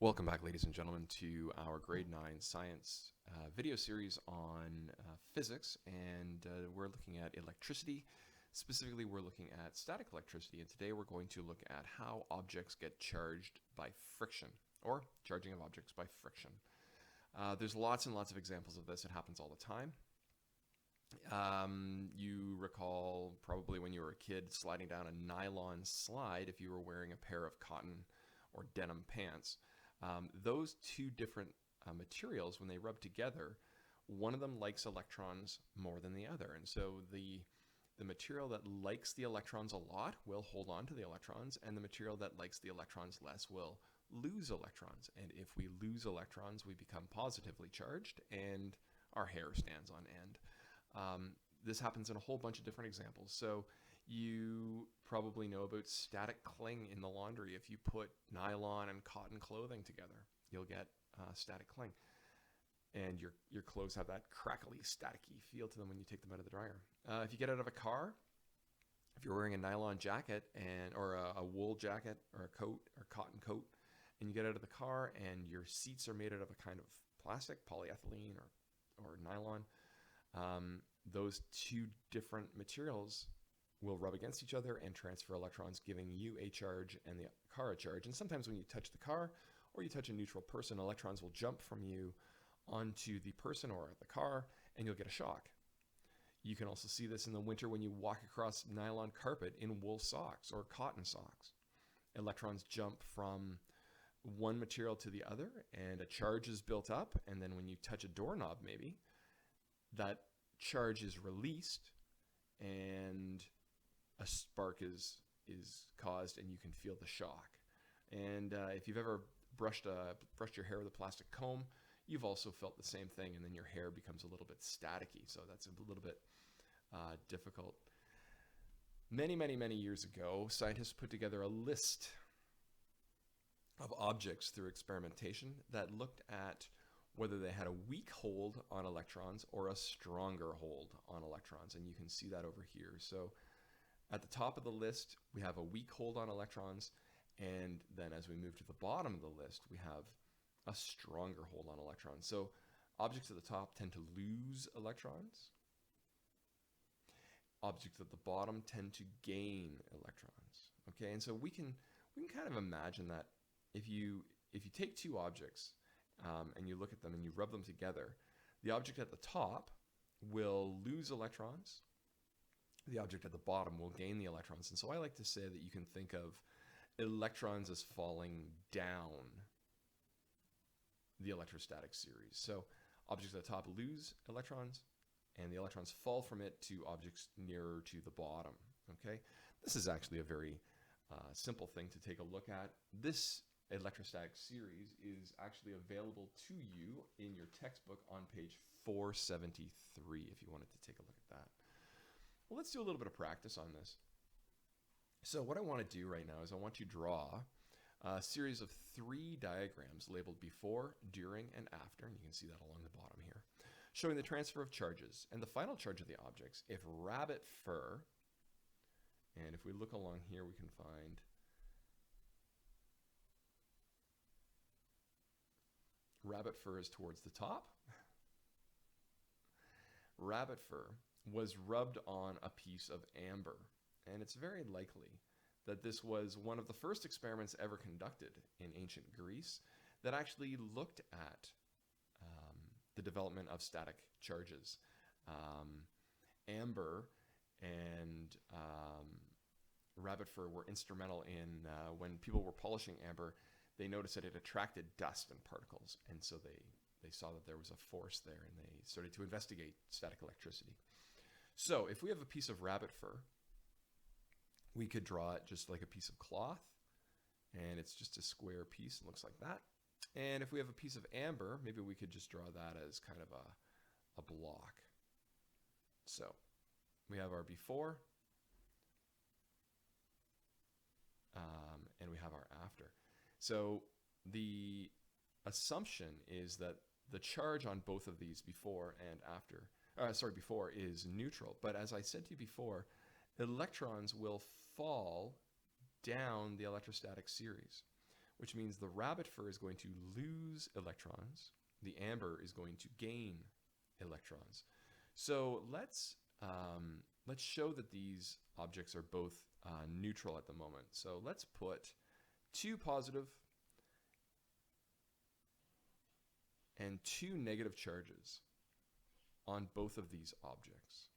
Welcome back, ladies and gentlemen, to our grade 9 science video series on physics, and we're looking at electricity. Specifically, we're looking at static electricity, and today we're going to look at how objects get charged by friction, or charging of objects by friction. There's lots and lots of examples of this. It happens all the time. You recall probably when you were a kid sliding down a nylon slide if you were wearing a pair of cotton or denim pants. Those two different materials, when they rub together, one of them likes electrons more than the other. And so the material that likes the electrons a lot will hold on to the electrons, and the material that likes the electrons less will lose electrons. And if we lose electrons, we become positively charged, and our hair stands on end. This happens in a whole bunch of different examples. So you probably know about static cling in the laundry. If you put nylon and cotton clothing together, you'll get static cling. And your clothes have that crackly, staticky feel to them when you take them out of the dryer. If you get out of a car, if you're wearing a nylon jacket or a wool jacket or a coat or cotton coat, and you get out of the car and your seats are made out of a kind of plastic, polyethylene or nylon, those two different materials will rub against each other and transfer electrons, giving you a charge and the car a charge. And sometimes when you touch the car or you touch a neutral person, electrons will jump from you onto the person or the car, and you'll get a shock. You can also see this in the winter when you walk across nylon carpet in wool socks or cotton socks. Electrons jump from one material to the other, and a charge is built up, and then when you touch a doorknob maybe, that charge is released, and a spark is caused, and you can feel the shock. And if you've ever brushed your hair with a plastic comb, you've also felt the same thing, and then your hair becomes a little bit staticky. So that's a little bit difficult. Many, many, many years ago, scientists put together a list of objects through experimentation that looked at whether they had a weak hold on electrons or a stronger hold on electrons. And you can see that over here. So at the top of the list, we have a weak hold on electrons. And then as we move to the bottom of the list, we have a stronger hold on electrons. So objects at the top tend to lose electrons. Objects at the bottom tend to gain electrons. Okay, and so we can kind of imagine that if you take two objects and you look at them and you rub them together, the object at the top will lose electrons. The object at the bottom will gain the electrons. And so I like to say that you can think of electrons as falling down the electrostatic series. So objects at the top lose electrons, and the electrons fall from it to objects nearer to the bottom. Okay, this is actually a very simple thing to take a look at. This electrostatic series is actually available to you in your textbook on page 473 if you wanted to take a look at that. Well, let's do a little bit of practice on this. So what I want to do right now is I want you to draw a series of 3 diagrams labeled before, during, and after, and you can see that along the bottom here, showing the transfer of charges and the final charge of the objects if rabbit fur, and if we look along here we can find rabbit fur is towards the top. Rabbit fur was rubbed on a piece of amber, and it's very likely that this was one of the first experiments ever conducted in ancient Greece that actually looked at the development of static charges. Amber and rabbit fur were instrumental in when people were polishing amber, they noticed that it attracted dust and particles, and so they saw that there was a force there, and they started to investigate static electricity. So if we have a piece of rabbit fur, we could draw it just like a piece of cloth, and it's just a square piece and looks like that. And if we have a piece of amber, maybe we could just draw that as kind of a block. So we have our before, and we have our after. So the assumption is that the charge on both of these before and after, before is neutral. But as I said to you before, electrons will fall down the electrostatic series. which means the rabbit fur is going to lose electrons. The amber is going to gain electrons. So let's show that these objects are both neutral at the moment. So let's put 2 positive and 2 negative charges on both of these objects.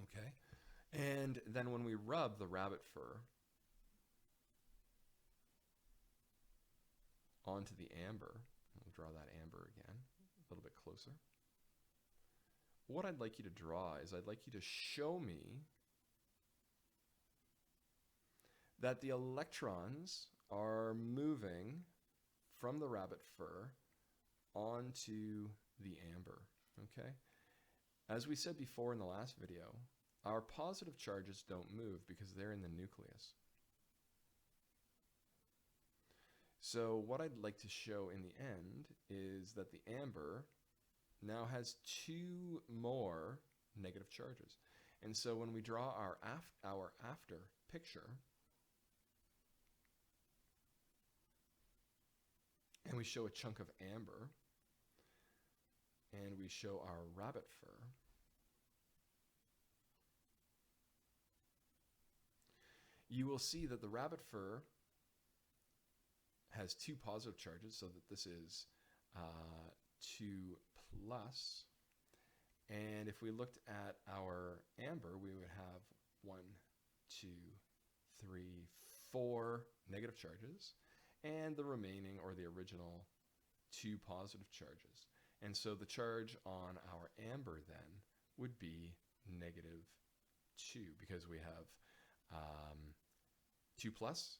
Okay, and then when we rub the rabbit fur onto the amber, we'll draw that amber again, a little bit closer. What I'd like you to draw is I'd like you to show me that the electrons are moving from the rabbit fur onto the amber, okay? As we said before in the last video, our positive charges don't move because they're in the nucleus. So what I'd like to show in the end is that the amber now has 2 more negative charges. And so when we draw our after picture, and we show a chunk of amber, and we show our rabbit fur, you will see that the rabbit fur has 2 positive charges, so that this is 2 plus. And if we looked at our amber, we would have 1, 2, 3, 4 negative charges, and the remaining, or the original, 2 positive charges. And so the charge on our amber then would be negative 2, because we have 2 plus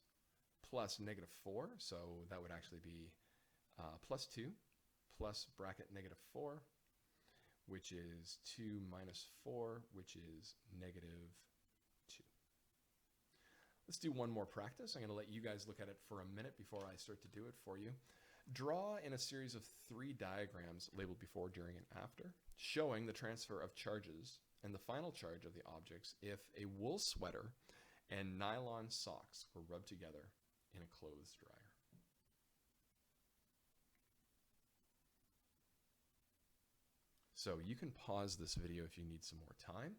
negative 4, so that would actually be plus 2 plus bracket negative 4, which is 2 minus 4, which is negative 2. Let's do one more practice. I'm going to let you guys look at it for a minute before I start to do it for you. Draw in a series of 3 diagrams labeled before, during, and after, showing the transfer of charges and the final charge of the objects if a wool sweater and nylon socks were rubbed together in a clothes dryer. So you can pause this video if you need some more time,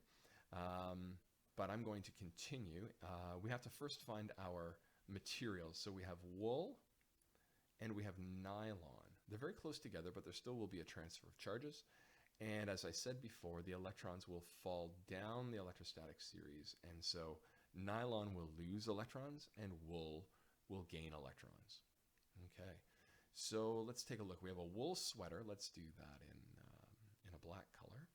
but I'm going to continue. We have to first find our materials. So we have wool and we have nylon. They're very close together, but there still will be a transfer of charges. And as I said before, the electrons will fall down the electrostatic series, and so nylon will lose electrons and wool will gain electrons. Okay, so let's take a look. We have a wool sweater. Let's do that in a black color.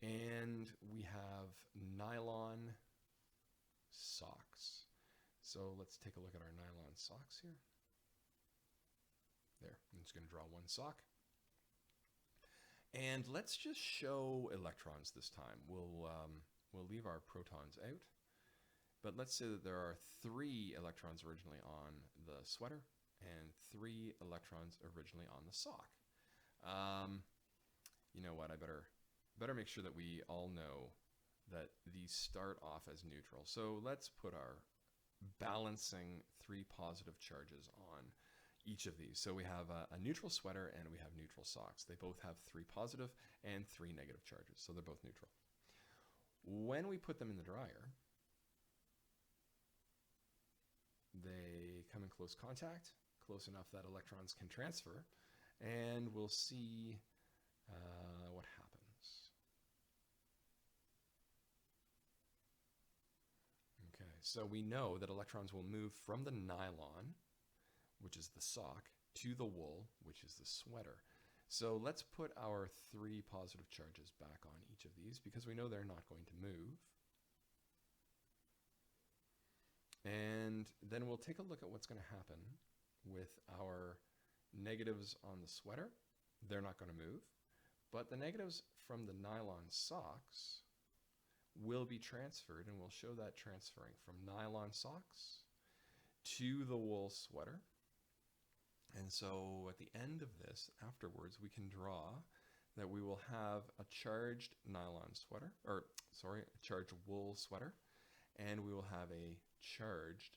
And we have nylon socks. So let's take a look at our nylon socks here. There, I'm just going to draw one sock. And let's just show electrons this time. We'll leave our protons out. But let's say that there are 3 electrons originally on the sweater and 3 electrons originally on the sock. You know what? I better make sure that we all know that these start off as neutral. So let's put our balancing 3 positive charges on each of these. So we have a neutral sweater and we have neutral socks. They both have 3 positive and 3 negative charges, so they're both neutral. When we put them in the dryer, they come in close contact, close enough that electrons can transfer, and we'll see what happens. Okay, so we know that electrons will move from the nylon, which is the sock, to the wool, which is the sweater. So let's put our 3 positive charges back on each of these because we know they're not going to move. And then we'll take a look at what's going to happen with our negatives on the sweater. They're not going to move, but the negatives from the nylon socks will be transferred, and we'll show that transferring from nylon socks to the wool sweater. And so at the end of this, afterwards, we can draw that we will have a charged nylon sweater, or sorry, a charged wool sweater, and we will have a charged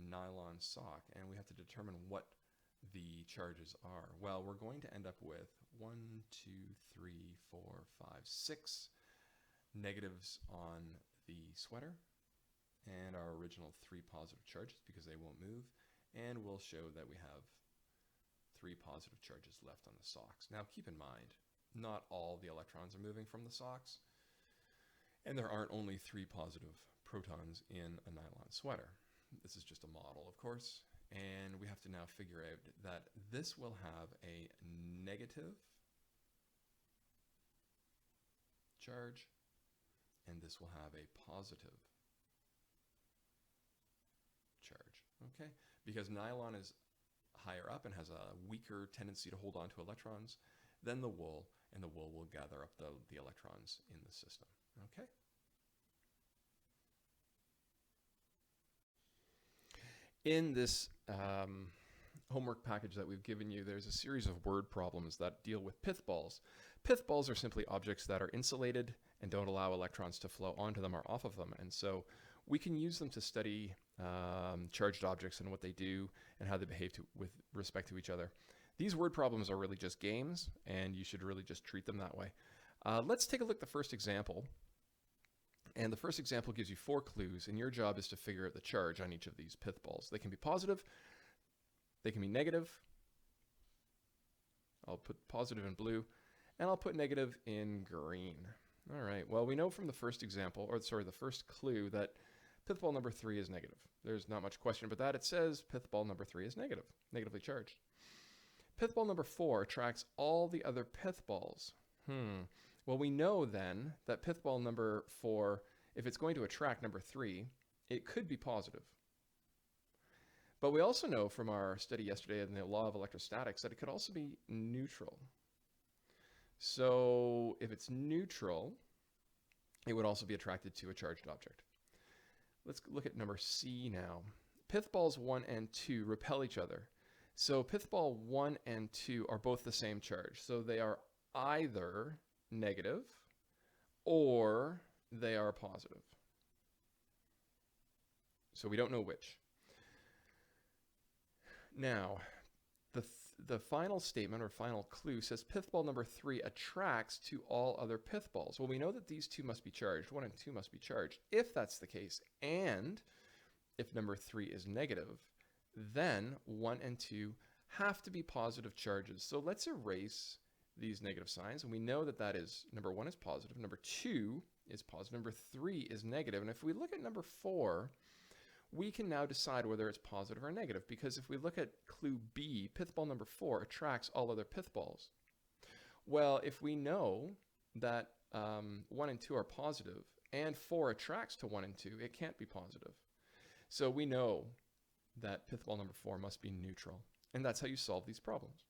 nylon sock, and we have to determine what the charges are. Well, we're going to end up with 1, 2, 3, 4, 5, 6 negatives on the sweater, and our original 3 positive charges because they won't move, and we'll show that we have 3 positive charges left on the socks. Now keep in mind, not all the electrons are moving from the socks, and there aren't only 3 positive protons in a nylon sweater. This is just a model, of course, and we have to now figure out that this will have a negative charge, and this will have a positive charge, okay? Because nylon is higher up and has a weaker tendency to hold on to electrons than the wool, and the wool will gather up the electrons in the system, okay? In this homework package that we've given you, there's a series of word problems that deal with pith balls. Pith balls are simply objects that are insulated and don't allow electrons to flow onto them or off of them. And so we can use them to study charged objects and what they do and how they behave with respect to each other. These word problems are really just games, and you should really just treat them that way. Let's take a look at the first example. And the first example gives you 4 clues, and your job is to figure out the charge on each of these pith balls. They can be positive, they can be negative. I'll put positive in blue, and I'll put negative in green. All right, well, we know from the first example, or sorry, the first clue, that pith ball number 3 is negative. There's not much question about that. It says pith ball number 3 is negative, negatively charged. Pith ball number 4 attracts all the other pith balls. Well, we know then that pith ball number 4, if it's going to attract number 3, it could be positive. But we also know from our study yesterday in the law of electrostatics that it could also be neutral. So if it's neutral, it would also be attracted to a charged object. Let's look at number C now. Pith balls 1 and 2 repel each other. So pith ball 1 and 2 are both the same charge. So they are either negative or they are positive. So we don't know which. Now, the final statement or final clue says pith ball number 3 attracts to all other pith balls. Well, we know that these 2 must be charged. 1 and 2 must be charged. If that's the case, and if number 3 is negative, then 1 and 2 have to be positive charges. So let's erase these negative signs, and we know that that is, number 1 is positive, number 2 is positive, number 3 is negative. And if we look at number 4, we can now decide whether it's positive or negative, because if we look at clue B, pith ball number 4 attracts all other pith balls. Well, if we know that 1 and 2 are positive and 4 attracts to 1 and 2, it can't be positive. So we know that pith ball number 4 must be neutral, and that's how you solve these problems.